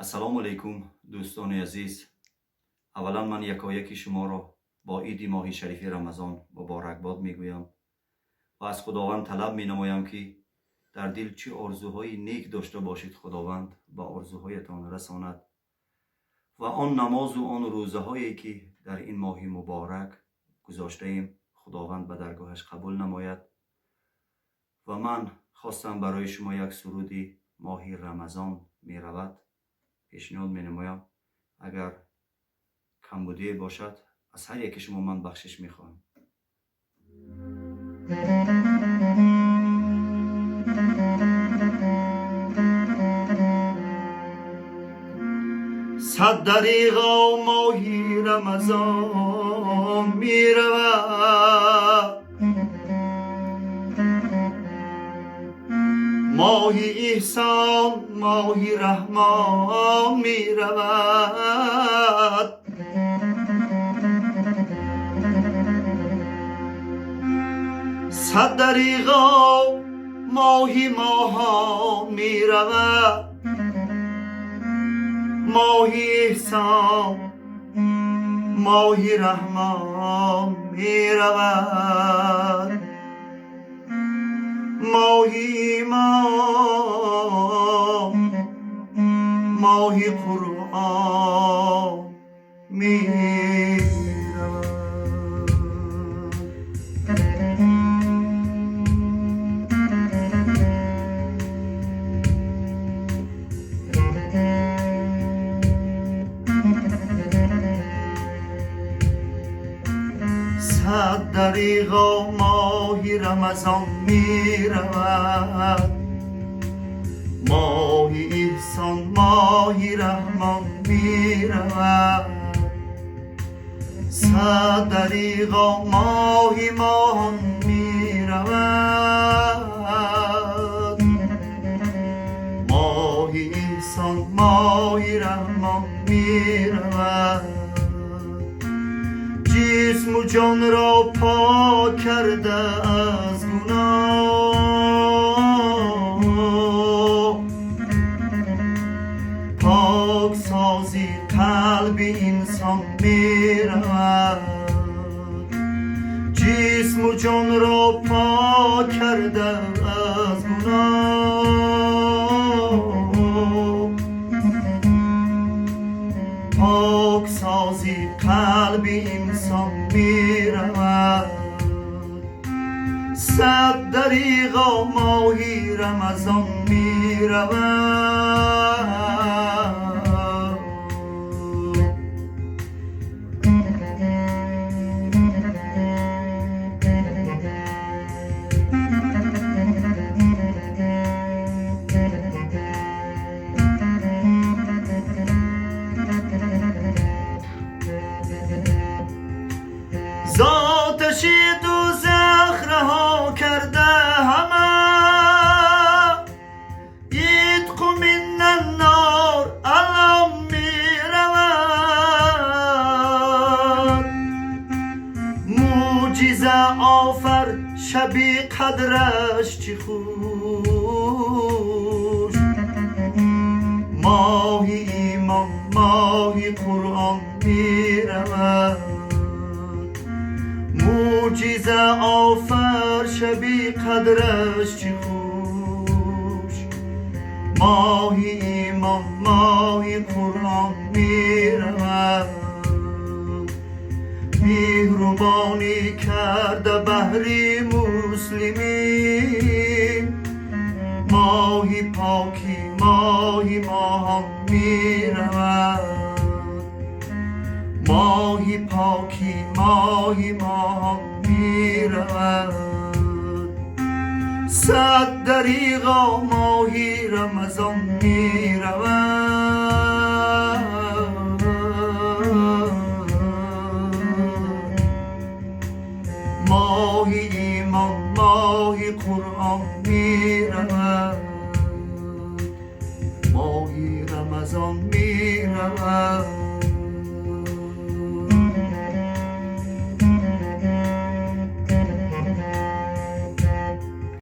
السلام علیکم دوستان عزیز. اولا من یکایک شما را با عید ماه شریف رمضان مبارکباد میگویم و از خداوند طلب می نمایم که در دل چه آرزوهای نیک داشته باشید خداوند به آرزوهایتان رساند و آن نماز و آن روزه هایی که در این ماه مبارک گذاشته ایم خداوند به درگاهش قبول نماید. و من خواستم برای شما یک سرودی ماه رمضان میرود پیشنهاد می نمایم. اگر کمبودی باشد از هر یک شما من بخشش می خواهم. صد دریغا ماهی رمضان می رود، ماهی احسان ماهی رحمان می رود. صد دریغا ماهی موهان می رود، ماهی احسان ماهی رحمان می رود. ماهی ایمان ماهی قرآن می رود. صد دریغا ماهی رمضان می رود، ماهی احسان ماهی رحمان می رود. صد دریغا ماهی موهان می رود، ماهی احسان ماهی رحمان می رود. جسم و جان را پاک کرده از گناه، پاک سازی قلب انسان می رود. جسم و جان را پاک کرده از گناه، پاک سازی قلب انسان می رود. صد دریغا ماهی رمضان می رود. ذاتش دوزخ رها کرده همه، عتق من النار الان می رود. معجزه آفر شبی قدرش چی خوش، ماهی ایمان ماهی قرآن می رود. معجزه آفر شبی قدرش چی خوش، ماهی ایمان ماهی قرآن می رود. مهربانی کرده بهری مسلمین، ماهی پاکی ماهی موهان می رود. ماهی پاکی ماهی موهان می رود. صد دریغا ماهی رمضان می رود. ماهی ایمان ماهی قرآن می رود. ماهی رمضان